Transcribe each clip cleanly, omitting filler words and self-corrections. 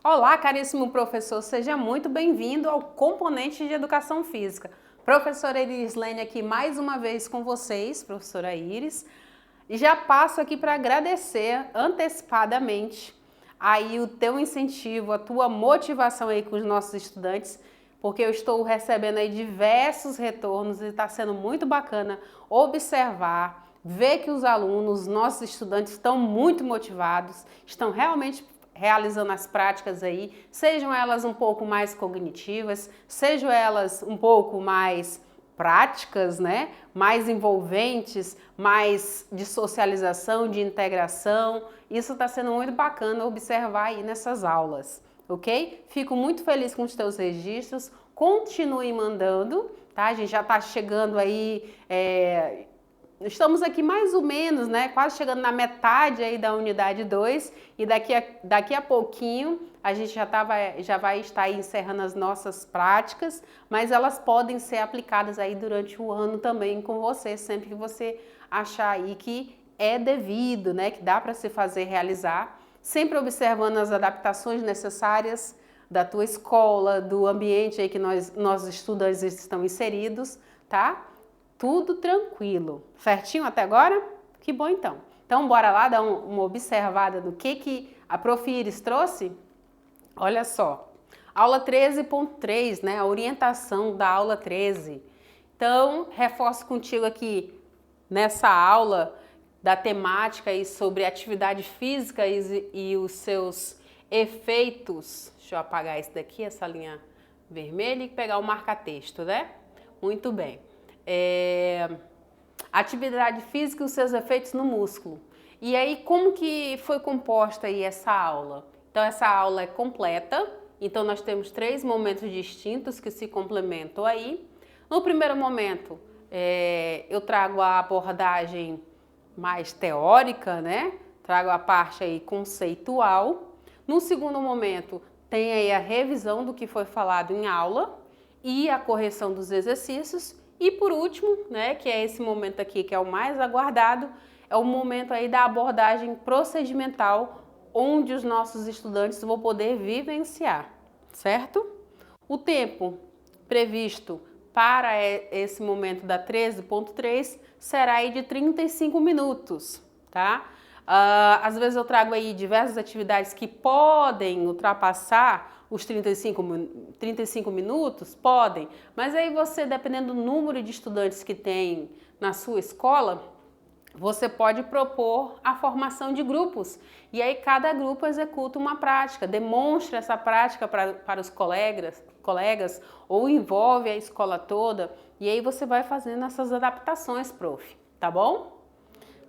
Olá, caríssimo professor, seja muito bem-vindo ao Componente de Educação Física. Professora Irislene aqui mais uma vez com vocês, professora Iris. E já passo aqui para agradecer antecipadamente aí o teu incentivo, a tua motivação aí com os nossos estudantes, porque eu estou recebendo aí diversos retornos e está sendo muito bacana observar, ver que os alunos, nossos estudantes estão muito motivados, estão realmente realizando as práticas aí, sejam elas um pouco mais cognitivas, sejam elas um pouco mais práticas, né? Mais envolventes, mais de socialização, de integração. Isso está sendo muito bacana observar aí nessas aulas, ok? Fico muito feliz com os teus registros, continue mandando, tá? A gente já está chegando aí, estamos aqui mais ou menos, né, quase chegando na metade aí da unidade 2 e daqui a pouquinho a gente já vai estar aí encerrando as nossas práticas, mas elas podem ser aplicadas aí durante o ano também com você, sempre que você achar aí que é devido, né, que dá para se fazer realizar, sempre observando as adaptações necessárias da tua escola, do ambiente aí que nós estudantes estão inseridos, tá? Tudo tranquilo. Certinho até agora? Que bom então. Então bora lá dar uma observada no que a Prof. Iris trouxe? Olha só, aula 13.3, né? A orientação da aula 13. Então, reforço contigo aqui nessa aula da temática aí sobre atividade física e os seus efeitos. Deixa eu apagar esse daqui, essa linha vermelha e pegar o marca-texto, né? Muito bem. Atividade física e os seus efeitos no músculo. E aí, como que foi composta aí essa aula? Então, essa aula é completa. Então, nós temos 3 momentos distintos que se complementam aí. No primeiro momento, eu trago a abordagem mais teórica, né? Trago a parte aí conceitual. No segundo momento, tem aí a revisão do que foi falado em aula e a correção dos exercícios. E por último, né, que é esse momento aqui que é o mais aguardado, é o momento aí da abordagem procedimental, onde os nossos estudantes vão poder vivenciar, certo? O tempo previsto para esse momento da 13.3 será aí de 35 minutos, tá? Às vezes eu trago aí diversas atividades que podem ultrapassar os 35 minutos, podem, mas aí você, dependendo do número de estudantes que tem na sua escola, você pode propor a formação de grupos e aí cada grupo executa uma prática, demonstra essa prática para os colegas ou envolve a escola toda e aí você vai fazendo essas adaptações, prof, tá bom?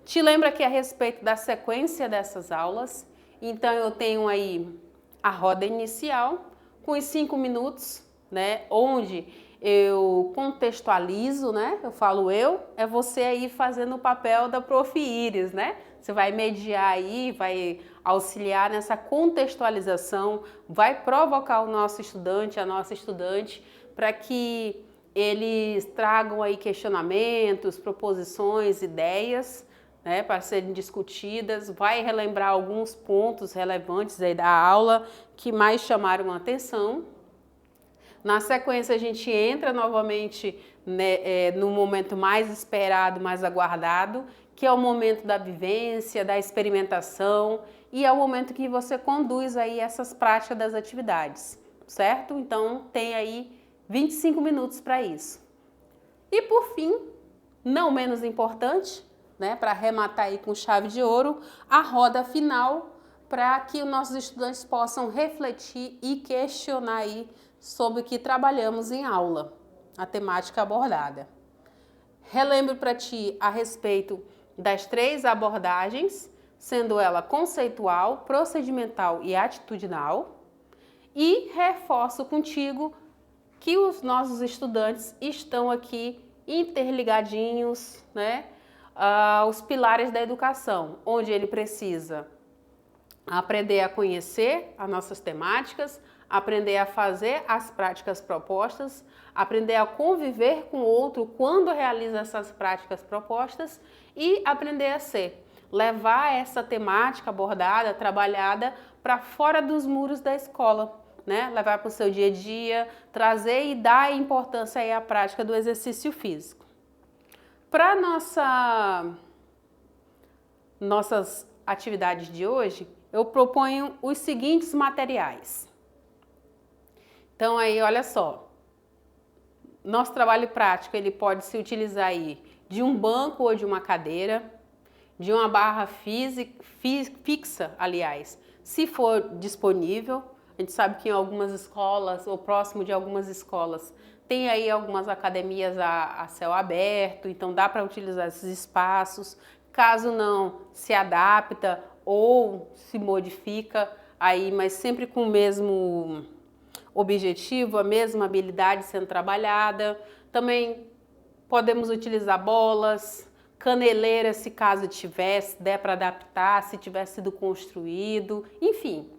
Te lembro aqui a respeito da sequência dessas aulas, então eu tenho aí a roda inicial com os 5 minutos, né, onde eu contextualizo, né, eu falo é você aí fazendo o papel da Prof. Iris, né, você vai mediar aí, vai auxiliar nessa contextualização, vai provocar o nosso estudante, a nossa estudante, para que eles tragam aí questionamentos, proposições, ideias, né, para serem discutidas, vai relembrar alguns pontos relevantes aí da aula que mais chamaram a atenção. Na sequência a gente entra novamente, né, no momento mais esperado, mais aguardado, que é o momento da vivência, da experimentação e é o momento que você conduz aí essas práticas das atividades, certo? Então tem aí 25 minutos para isso. E por fim, não menos importante, né, para arrematar aí com chave de ouro, a roda final para que os nossos estudantes possam refletir e questionar aí sobre o que trabalhamos em aula, a temática abordada. Relembro para ti a respeito das 3 abordagens, sendo ela conceitual, procedimental e atitudinal, e reforço contigo que os nossos estudantes estão aqui interligadinhos, né? Os pilares da educação, onde ele precisa aprender a conhecer as nossas temáticas, aprender a fazer as práticas propostas, aprender a conviver com o outro quando realiza essas práticas propostas e aprender a ser. Levar essa temática abordada, trabalhada para fora dos muros da escola, né? Levar para o seu dia a dia, trazer e dar importância aí à prática do exercício físico. Para nossas atividades de hoje, eu proponho os seguintes materiais. Então aí, olha só, nosso trabalho prático ele pode se utilizar aí de um banco ou de uma cadeira, de uma barra fixa, aliás, se for disponível. A gente sabe que em algumas escolas, ou próximo de algumas escolas, tem aí algumas academias a céu aberto, então dá para utilizar esses espaços. Caso não, se adapta ou se modifica aí, mas sempre com o mesmo objetivo, a mesma habilidade sendo trabalhada. Também podemos utilizar bolas, caneleiras, se caso tivesse, der para adaptar, se tivesse sido construído, enfim.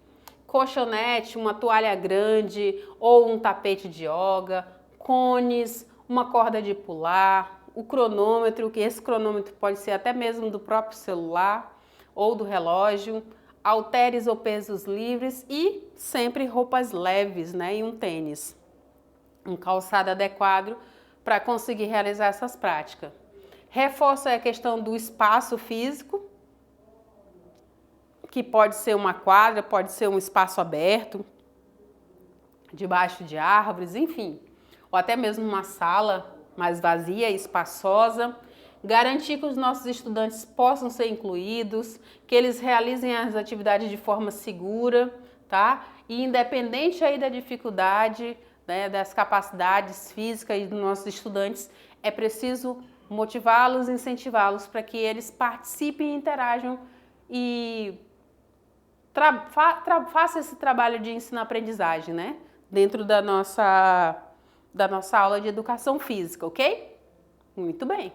Colchonete, uma toalha grande ou um tapete de yoga, cones, uma corda de pular, o cronômetro, que esse cronômetro pode ser até mesmo do próprio celular ou do relógio, halteres ou pesos livres e sempre roupas leves, né, e um tênis, um calçado adequado para conseguir realizar essas práticas. Reforça a questão do espaço físico, que pode ser uma quadra, pode ser um espaço aberto, debaixo de árvores, enfim, ou até mesmo uma sala mais vazia, espaçosa. Garantir que os nossos estudantes possam ser incluídos, que eles realizem as atividades de forma segura, tá? E independente aí da dificuldade, né, das capacidades físicas dos nossos estudantes, é preciso motivá-los, incentivá-los para que eles participem, interajam e façam esse trabalho de ensino-aprendizagem, né? Dentro da nossa aula de educação física, ok? Muito bem.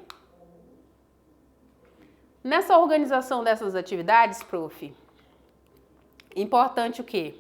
Nessa organização dessas atividades, prof, importante o quê?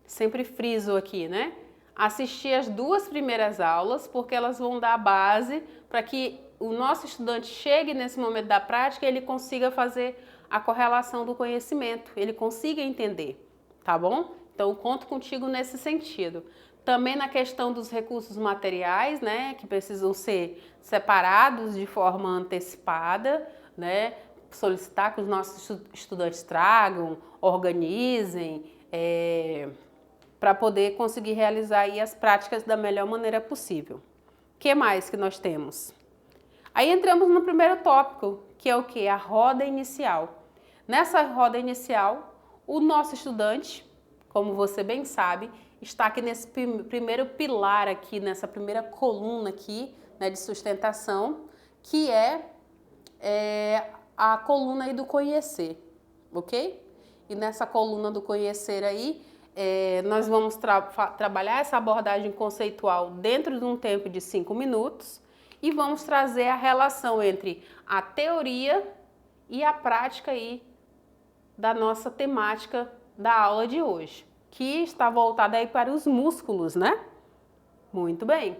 Sempre friso aqui, né? Assistir as 2 primeiras aulas, porque elas vão dar a base para que o nosso estudante chegue nesse momento da prática e ele consiga fazer a correlação do conhecimento, ele consiga entender, tá bom? Então, eu conto contigo nesse sentido. Também na questão dos recursos materiais, né, que precisam ser separados de forma antecipada, né? Solicitar que os nossos estudantes tragam, organizem, para poder conseguir realizar aí as práticas da melhor maneira possível. O que mais que nós temos? Aí entramos no primeiro tópico, que é o que? A roda inicial. Nessa roda inicial, o nosso estudante, como você bem sabe, está aqui nesse primeiro pilar aqui, nessa primeira coluna aqui, né, de sustentação, que é a coluna aí do conhecer, ok? E nessa coluna do conhecer aí, nós vamos trabalhar essa abordagem conceitual dentro de um tempo de 5 minutos e vamos trazer a relação entre a teoria e a prática aí da nossa temática da aula de hoje, que está voltada aí para os músculos, né? Muito bem.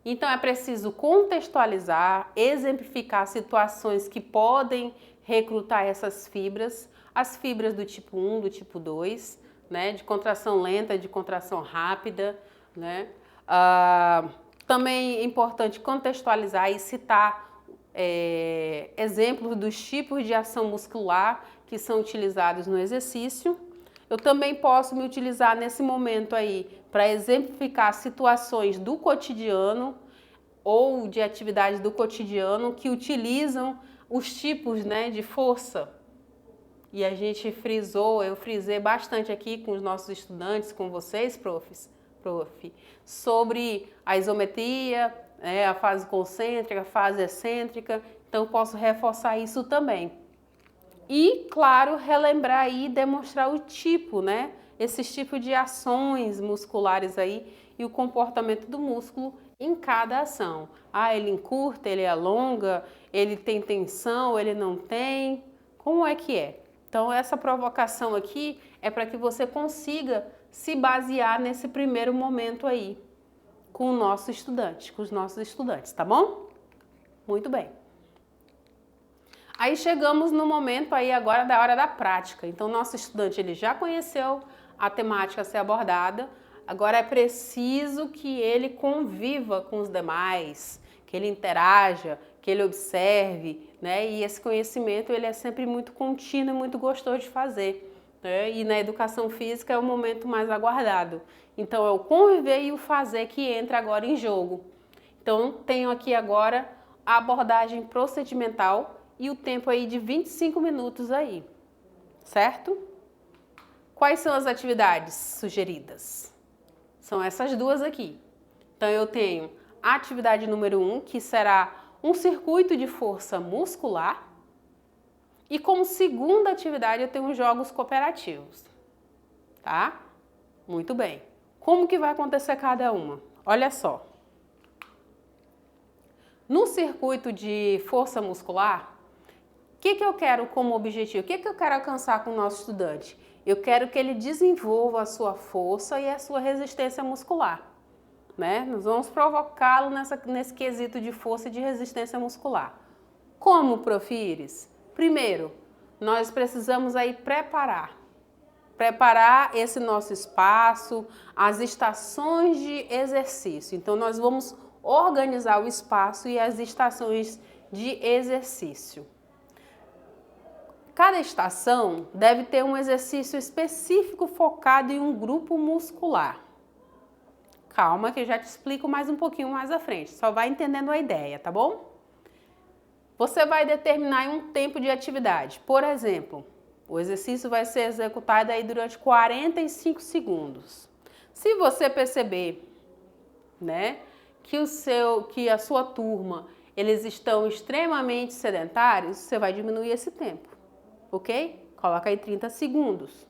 Então é preciso contextualizar, exemplificar situações que podem recrutar essas fibras, as fibras do tipo 1, do tipo 2, né? De contração lenta, de contração rápida, né? Também é importante contextualizar e citar exemplos dos tipos de ação muscular que são utilizados no exercício. Eu também posso me utilizar nesse momento aí para exemplificar situações do cotidiano ou de atividades do cotidiano que utilizam os tipos, né, de força. E a gente eu frisei bastante aqui com os nossos estudantes, com vocês, prof, sobre a isometria, a fase concêntrica, a fase excêntrica. Então, posso reforçar isso também. E, claro, relembrar aí e demonstrar o tipo, né? Esses tipos de ações musculares aí e o comportamento do músculo em cada ação. Ele encurta, ele alonga, ele tem tensão, ele não tem. Como é que é? Então, essa provocação aqui é para que você consiga se basear nesse primeiro momento aí com o nosso estudante, com os nossos estudantes, tá bom? Muito bem. Aí chegamos no momento aí agora da hora da prática. Então, nosso estudante ele já conheceu a temática a ser abordada, agora é preciso que ele conviva com os demais, que ele interaja, que ele observe, né? E esse conhecimento ele é sempre muito contínuo e muito gostoso de fazer, né? E na educação física é o momento mais aguardado. Então, é o conviver e o fazer que entra agora em jogo. Então, tenho aqui agora a abordagem procedimental e o tempo aí de 25 minutos aí, certo? Quais são as atividades sugeridas? São essas duas aqui. Então, eu tenho a atividade número 1, que será um circuito de força muscular. E como segunda atividade, eu tenho jogos cooperativos, tá? Muito bem. Como que vai acontecer cada uma? Olha só. No circuito de força muscular, o que eu quero como objetivo? O que eu quero alcançar com o nosso estudante? Eu quero que ele desenvolva a sua força e a sua resistência muscular, né? Nós vamos provocá-lo nesse quesito de força e de resistência muscular. Como, Prof. Iris? Primeiro, nós precisamos aí preparar esse nosso espaço, as estações de exercício. Então, nós vamos organizar o espaço e as estações de exercício. Cada estação deve ter um exercício específico focado em um grupo muscular. Calma que eu já te explico mais um pouquinho mais à frente, só vai entendendo a ideia, tá bom? Você vai determinar um tempo de atividade. Por exemplo, o exercício vai ser executado aí durante 45 segundos. Se você perceber, né, que a sua turma, eles estão extremamente sedentários, você vai diminuir esse tempo. Ok? Coloca aí 30 segundos.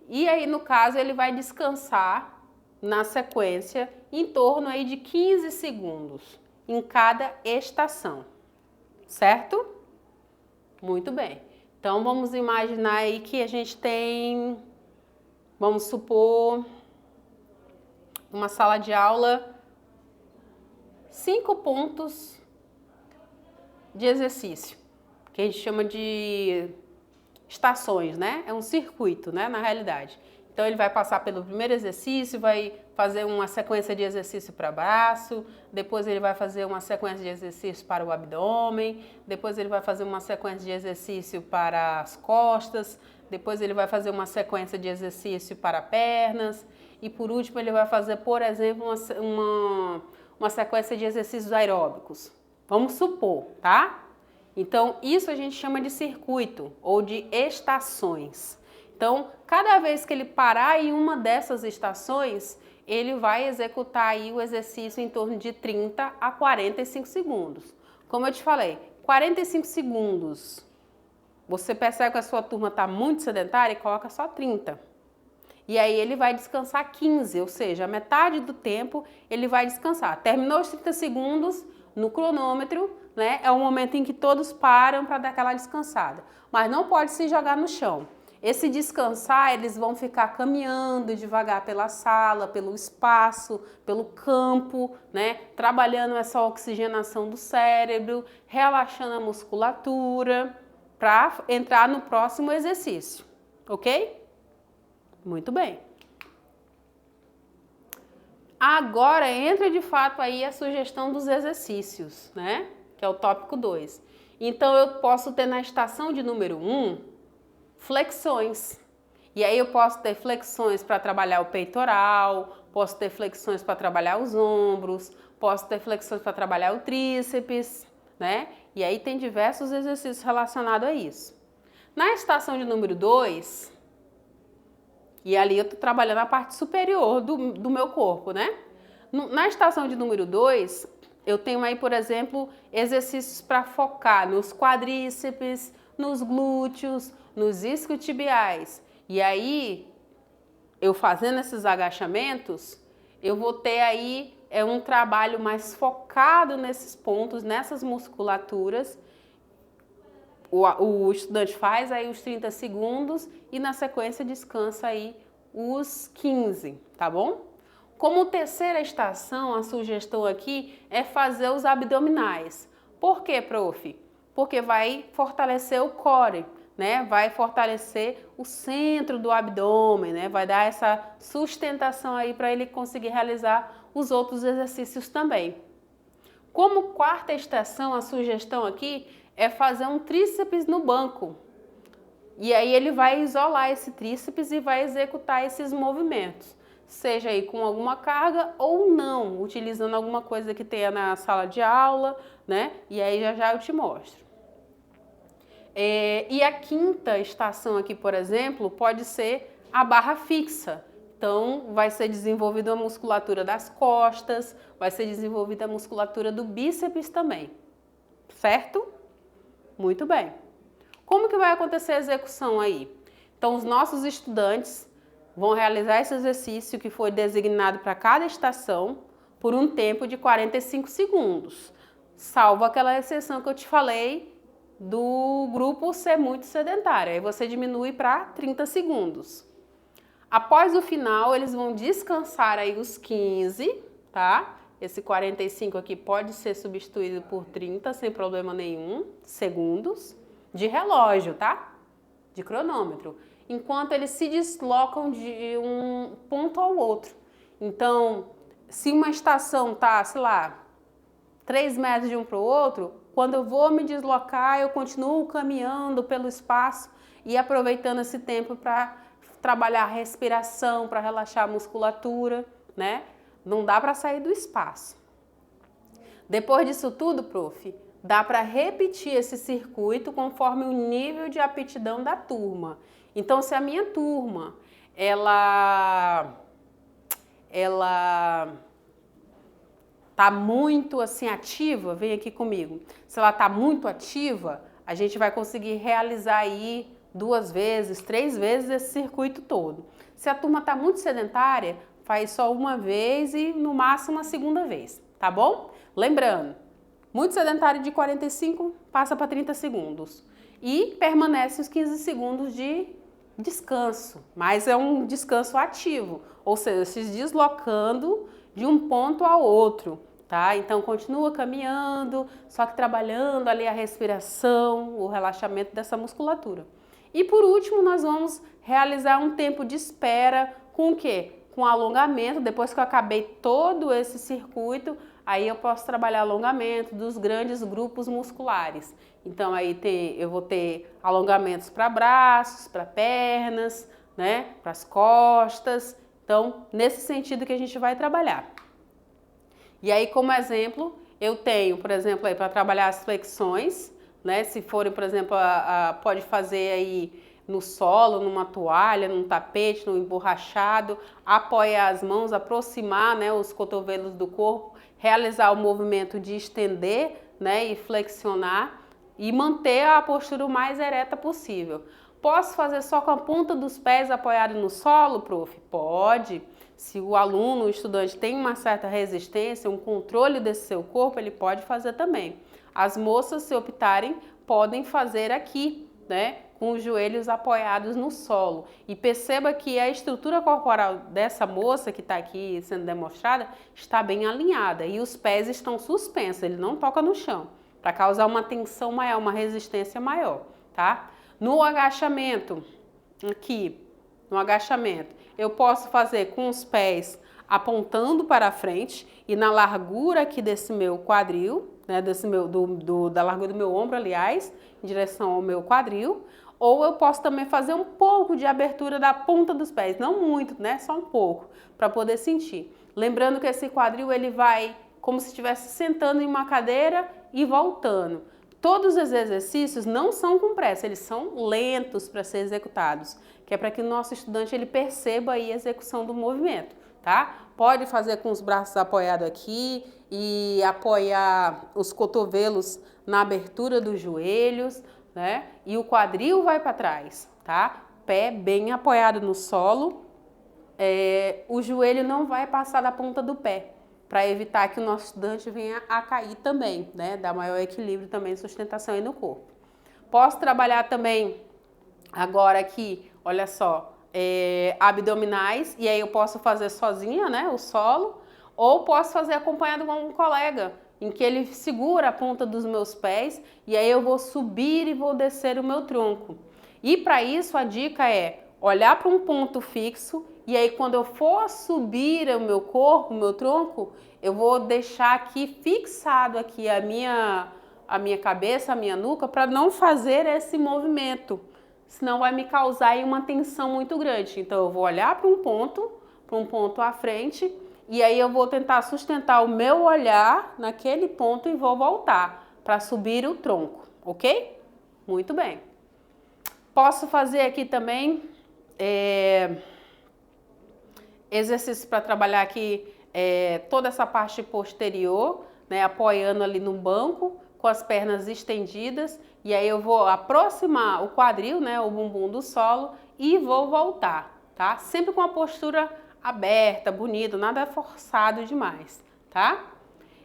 E aí, no caso, ele vai descansar na sequência em torno aí de 15 segundos em cada estação. Certo? Muito bem. Então, vamos imaginar aí que a gente tem, vamos supor, uma sala de aula, 5 pontos de exercício, que a gente chama de estações, né? É um circuito, né? Na realidade. Então, ele vai passar pelo primeiro exercício, vai fazer uma sequência de exercício para braço, depois ele vai fazer uma sequência de exercício para o abdômen, depois ele vai fazer uma sequência de exercício para as costas, depois ele vai fazer uma sequência de exercício para pernas e, por último, ele vai fazer, por exemplo, uma sequência de exercícios aeróbicos. Vamos supor, tá? Então, isso a gente chama de circuito ou de estações. Então, cada vez que ele parar em uma dessas estações, ele vai executar aí o exercício em torno de 30 a 45 segundos. Como eu te falei, 45 segundos, você percebe que a sua turma está muito sedentária e coloca só 30. E aí ele vai descansar 15, ou seja, a metade do tempo ele vai descansar. Terminou os 30 segundos no cronômetro, né? É o momento em que todos param para dar aquela descansada. Mas não pode se jogar no chão. Esse descansar, eles vão ficar caminhando devagar pela sala, pelo espaço, pelo campo, né? Trabalhando essa oxigenação do cérebro, relaxando a musculatura, para entrar no próximo exercício, ok? Muito bem. Agora entra de fato aí a sugestão dos exercícios, né? Que é o tópico 2. Então, eu posso ter na estação de número 1, flexões. E aí eu posso ter flexões para trabalhar o peitoral, posso ter flexões para trabalhar os ombros, posso ter flexões para trabalhar o tríceps, né? E aí tem diversos exercícios relacionados a isso. Na estação de número 2, e ali eu estou trabalhando a parte superior do meu corpo, né? Na estação de número 2, eu tenho aí, por exemplo, exercícios para focar nos quadríceps, nos glúteos, nos isquiotibiais. E aí, eu fazendo esses agachamentos, eu vou ter aí um trabalho mais focado nesses pontos, nessas musculaturas, o estudante faz aí os 30 segundos e na sequência descansa aí os 15, tá bom? Como terceira estação, a sugestão aqui é fazer os abdominais. Por quê, prof? Porque vai fortalecer o core, né? Vai fortalecer o centro do abdômen, né? Vai dar essa sustentação aí para ele conseguir realizar os outros exercícios também. Como quarta estação, a sugestão aqui é fazer um tríceps no banco. E aí ele vai isolar esse tríceps e vai executar esses movimentos, seja aí com alguma carga ou não, utilizando alguma coisa que tenha na sala de aula, né? E aí já eu te mostro. E a quinta estação aqui, por exemplo, pode ser a barra fixa. Então, vai ser desenvolvida a musculatura das costas, vai ser desenvolvida a musculatura do bíceps também, certo? Muito bem. Como que vai acontecer a execução aí? Então, os nossos estudantes vão realizar esse exercício que foi designado para cada estação por um tempo de 45 segundos, salvo aquela exceção que eu te falei do grupo ser muito sedentário, aí você diminui para 30 segundos. Após o final, eles vão descansar aí os 15, tá? Esse 45 aqui pode ser substituído por 30 sem problema nenhum, segundos, de relógio, tá? De cronômetro. Enquanto eles se deslocam de um ponto ao outro. Então, se uma estação tá, sei lá, 3 metros de um para o outro, quando eu vou me deslocar, eu continuo caminhando pelo espaço e aproveitando esse tempo para trabalhar a respiração, para relaxar a musculatura, né? Não dá para sair do espaço. Depois disso tudo, prof, dá para repetir esse circuito conforme o nível de aptidão da turma. Então, se a minha turma, ela tá muito assim ativa, vem aqui comigo. Se ela tá muito ativa, a gente vai conseguir realizar aí 2 vezes, 3 vezes esse circuito todo. Se a turma tá muito sedentária, faz só uma vez e no máximo a segunda vez, tá bom? Lembrando, muito sedentário de 45 passa para 30 segundos e permanece os 15 segundos de descanso, mas é um descanso ativo, ou seja, se deslocando de um ponto ao outro, tá? Então continua caminhando, só que trabalhando ali a respiração, o relaxamento dessa musculatura. E por último, nós vamos realizar um tempo de espera com o quê? Com alongamento. Depois que eu acabei todo esse circuito, aí eu posso trabalhar alongamento dos grandes grupos musculares. Então aí eu vou ter alongamentos para braços, para pernas, né? Para as costas. Então, nesse sentido que a gente vai trabalhar. E aí, como exemplo, eu tenho, por exemplo, aí para trabalhar as flexões, né? Se forem, por exemplo, pode fazer aí no solo, numa toalha, num tapete, num emborrachado, apoiar as mãos, aproximar, né, os cotovelos do corpo, realizar o movimento de estender, né, e flexionar e manter a postura o mais ereta possível. Posso fazer só com a ponta dos pés apoiado no solo, prof? Pode. Se o aluno, o estudante tem uma certa resistência, um controle desse seu corpo, ele pode fazer também. As moças, se optarem, podem fazer aqui, né, com os joelhos apoiados no solo. E perceba que a estrutura corporal dessa moça que está aqui sendo demonstrada está bem alinhada e os pés estão suspensos, ele não toca no chão, para causar uma tensão maior, uma resistência maior, tá? No agachamento, aqui, no agachamento, eu posso fazer com os pés apontando para a frente e na largura aqui desse meu quadril, né, da largura do meu ombro, aliás, em direção ao meu quadril, ou eu posso também fazer um pouco de abertura da ponta dos pés, não muito, né, só um pouco, para poder sentir. Lembrando que esse quadril ele vai como se estivesse sentando em uma cadeira e voltando. Todos os exercícios não são com pressa, eles são lentos para ser executados, que é para que o nosso estudante ele perceba aí a execução do movimento, tá? Pode fazer com os braços apoiados aqui e apoiar os cotovelos na abertura dos joelhos, né? E o quadril vai para trás, tá? Pé bem apoiado no solo, o joelho não vai passar da ponta do pé, para evitar que o nosso estudante venha a cair também, né? Dar maior equilíbrio também e sustentação aí no corpo. Posso trabalhar também agora aqui, olha só, abdominais, e aí eu posso fazer sozinha, né, o solo, ou posso fazer acompanhado com um colega, em que ele segura a ponta dos meus pés, e aí eu vou subir e vou descer o meu tronco. E para isso a dica é olhar para um ponto fixo, e aí quando eu for subir o meu corpo, o meu tronco, eu vou deixar aqui fixado aqui a minha cabeça, a minha nuca, para não fazer esse movimento, senão vai me causar aí uma tensão muito grande. Então eu vou olhar para um ponto à frente, e aí eu vou tentar sustentar o meu olhar naquele ponto e vou voltar para subir o tronco, ok? Muito bem. Posso fazer aqui também exercícios para trabalhar aqui toda essa parte posterior, né, apoiando ali no banco, com as pernas estendidas, e aí eu vou aproximar o quadril, né, o bumbum do solo, e vou voltar, tá? Sempre com a postura aberta, bonito, nada forçado demais, tá?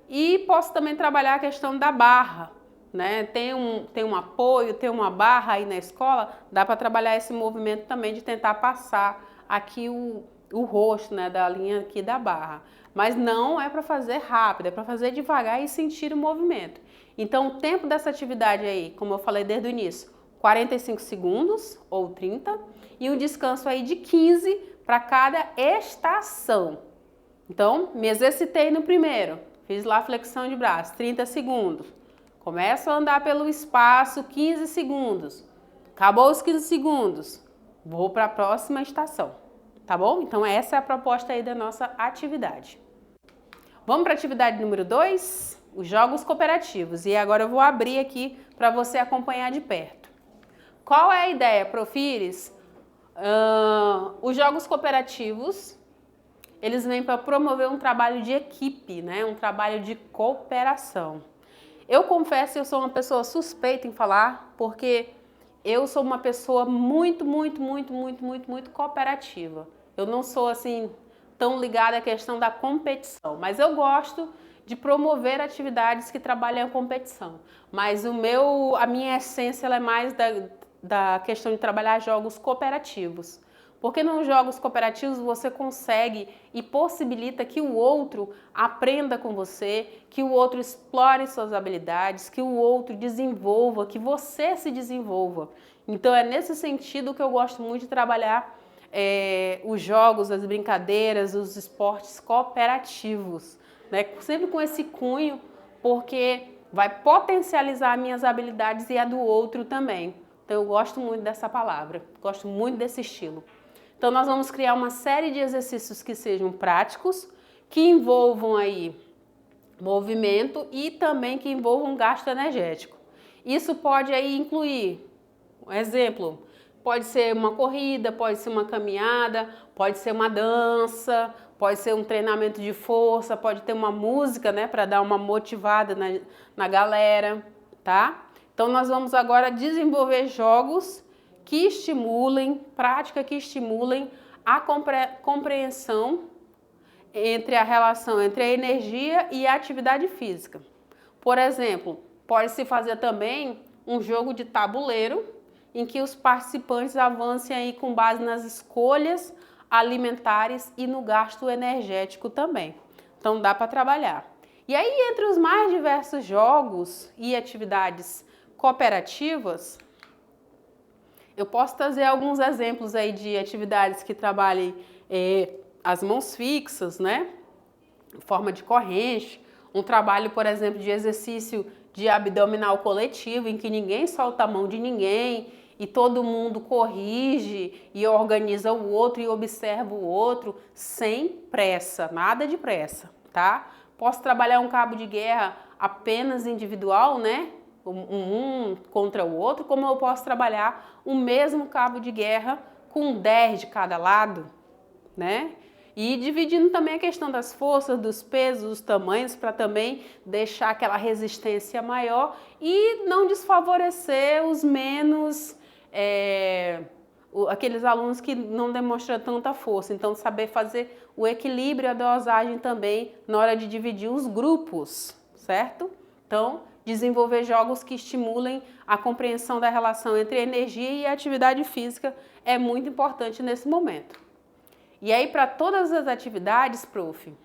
E posso também trabalhar a questão da barra, né? Tem um apoio, tem uma barra aí na escola, dá para trabalhar esse movimento também de tentar passar aqui o rosto, né, da linha aqui da barra. Mas não é para fazer rápido, é para fazer devagar e sentir o movimento. Então, o tempo dessa atividade aí, como eu falei desde o início, 45 segundos ou 30, e um descanso aí de 15 para cada estação. Então, me exercitei no primeiro, fiz lá flexão de braço, 30 segundos. Começo a andar pelo espaço, 15 segundos. Acabou os 15 segundos, vou para a próxima estação, tá bom? Então, essa é a proposta aí da nossa atividade. Vamos para a atividade número 2, os jogos cooperativos. E agora eu vou abrir aqui para você acompanhar de perto. Qual é a ideia, Profires? Os jogos cooperativos, eles vêm para promover um trabalho de equipe, né? Um trabalho de cooperação. Eu confesso, eu sou uma pessoa suspeita em falar, porque eu sou uma pessoa muito cooperativa. Eu não sou assim tão ligada à questão da competição, mas eu gosto de promover atividades que trabalham a competição. Mas a minha essência ela é mais da questão de trabalhar jogos cooperativos. Porque nos jogos cooperativos você consegue e possibilita que o outro aprenda com você, que o outro explore suas habilidades, que o outro desenvolva, que você se desenvolva. Então é nesse sentido que eu gosto muito de trabalhar os jogos, as brincadeiras, os esportes cooperativos, né? Sempre com esse cunho, porque vai potencializar minhas habilidades e a do outro também. Então eu gosto muito dessa palavra, gosto muito desse estilo. Então nós vamos criar uma série de exercícios que sejam práticos, que envolvam aí movimento e também que envolvam gasto energético. Isso pode aí incluir, um exemplo, pode ser uma corrida, pode ser uma caminhada, pode ser uma dança, pode ser um treinamento de força, pode ter uma música, né, para dar uma motivada na galera, tá? Então nós vamos agora desenvolver jogos que estimulem, prática que estimulem a compreensão entre a relação entre a energia e a atividade física. Por exemplo, pode-se fazer também um jogo de tabuleiro em que os participantes avancem aí com base nas escolhas alimentares e no gasto energético também. Então dá para trabalhar. E aí, entre os mais diversos jogos e atividades cooperativas, eu posso trazer alguns exemplos aí de atividades que trabalhem as mãos fixas, né? Em forma de corrente. Um trabalho, por exemplo, de exercício de abdominal coletivo, em que ninguém solta a mão de ninguém e todo mundo corrige e organiza o outro e observa o outro sem pressa, nada de pressa, tá? Posso trabalhar um cabo de guerra apenas individual, né? Um contra o outro, como eu posso trabalhar o mesmo cabo de guerra com 10 de cada lado, né? E dividindo também a questão das forças, dos pesos, dos tamanhos, para também deixar aquela resistência maior e não desfavorecer os menos, aqueles alunos que não demonstram tanta força. Então, saber fazer o equilíbrio e a dosagem também na hora de dividir os grupos, certo? Então, desenvolver jogos que estimulem a compreensão da relação entre energia e atividade física é muito importante nesse momento. E aí, para todas as atividades, prof,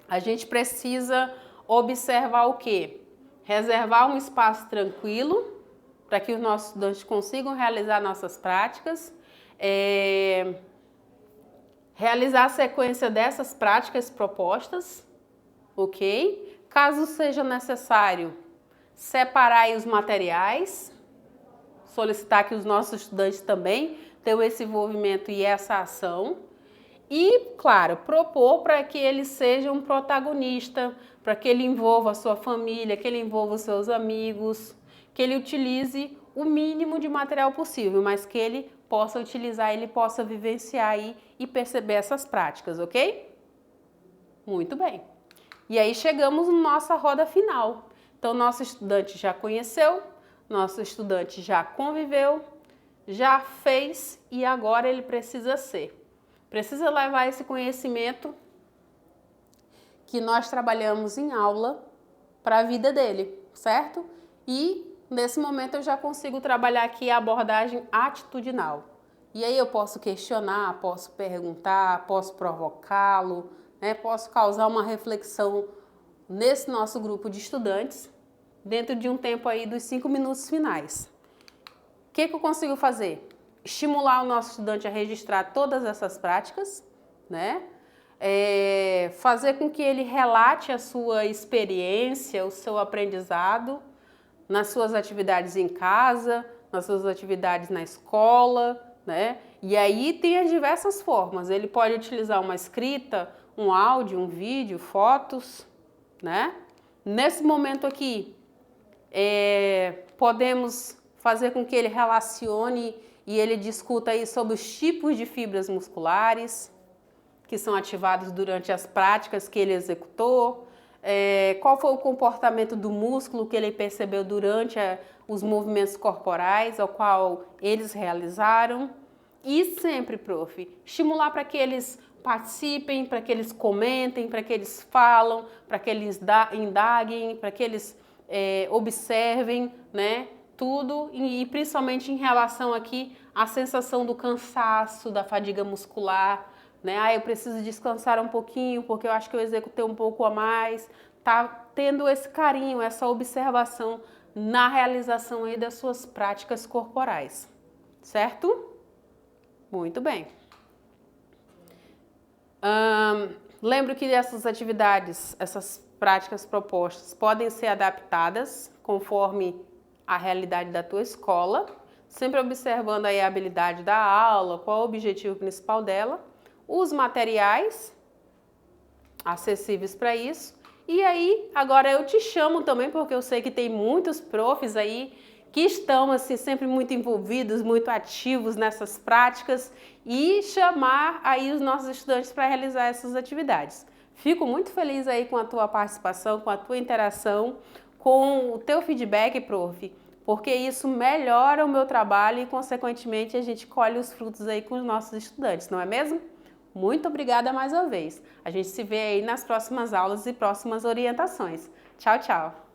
a gente precisa observar o quê? Reservar um espaço tranquilo para que os nossos estudantes consigam realizar nossas práticas, realizar a sequência dessas práticas propostas, ok? Caso seja necessário, separar aí os materiais, solicitar que os nossos estudantes também tenham esse envolvimento e essa ação. E, claro, propor para que ele seja um protagonista, para que ele envolva a sua família, que ele envolva os seus amigos, que ele utilize o mínimo de material possível, mas que ele possa utilizar, ele possa vivenciar aí e perceber essas práticas, ok? Muito bem. E aí chegamos na nossa roda final. Então, nosso estudante já conheceu, nosso estudante já conviveu, já fez e agora ele precisa ser. Precisa levar esse conhecimento que nós trabalhamos em aula para a vida dele, certo? E nesse momento eu já consigo trabalhar aqui a abordagem atitudinal. E aí eu posso questionar, posso perguntar, posso provocá-lo, né? Posso causar uma reflexão nesse nosso grupo de estudantes dentro de um tempo aí dos 5 minutos finais. O que eu consigo fazer? Estimular o nosso estudante a registrar todas essas práticas, né? Fazer com que ele relate a sua experiência, o seu aprendizado nas suas atividades em casa, nas suas atividades na escola, né? E aí tem as diversas formas. Ele pode utilizar uma escrita, um áudio, um vídeo, fotos, né? Nesse momento aqui, podemos fazer com que ele relacione e ele discuta aí sobre os tipos de fibras musculares que são ativados durante as práticas que ele executou, qual foi o comportamento do músculo que ele percebeu durante os movimentos corporais ao qual eles realizaram. E sempre, prof, estimular para que eles participem, para que eles comentem, para que eles falam, para que eles indaguem, para que eles observem, né? Tudo e principalmente em relação aqui à sensação do cansaço, da fadiga muscular, né? Eu preciso descansar um pouquinho porque eu acho que eu executei um pouco a mais. Tá tendo esse carinho, essa observação na realização aí das suas práticas corporais, certo? Muito bem. Lembro que essas atividades, essas práticas propostas podem ser adaptadas conforme a realidade da tua escola, sempre observando aí a habilidade da aula, qual é o objetivo principal dela, os materiais acessíveis para isso. E aí, agora eu te chamo também, porque eu sei que tem muitos profs aí que estão assim sempre muito envolvidos, muito ativos nessas práticas e chamar aí os nossos estudantes para realizar essas atividades. Fico muito feliz aí com a tua participação, com a tua interação, com o teu feedback, prof, porque isso melhora o meu trabalho e, consequentemente, a gente colhe os frutos aí com os nossos estudantes, não é mesmo? Muito obrigada mais uma vez. A gente se vê aí nas próximas aulas e próximas orientações. Tchau, tchau!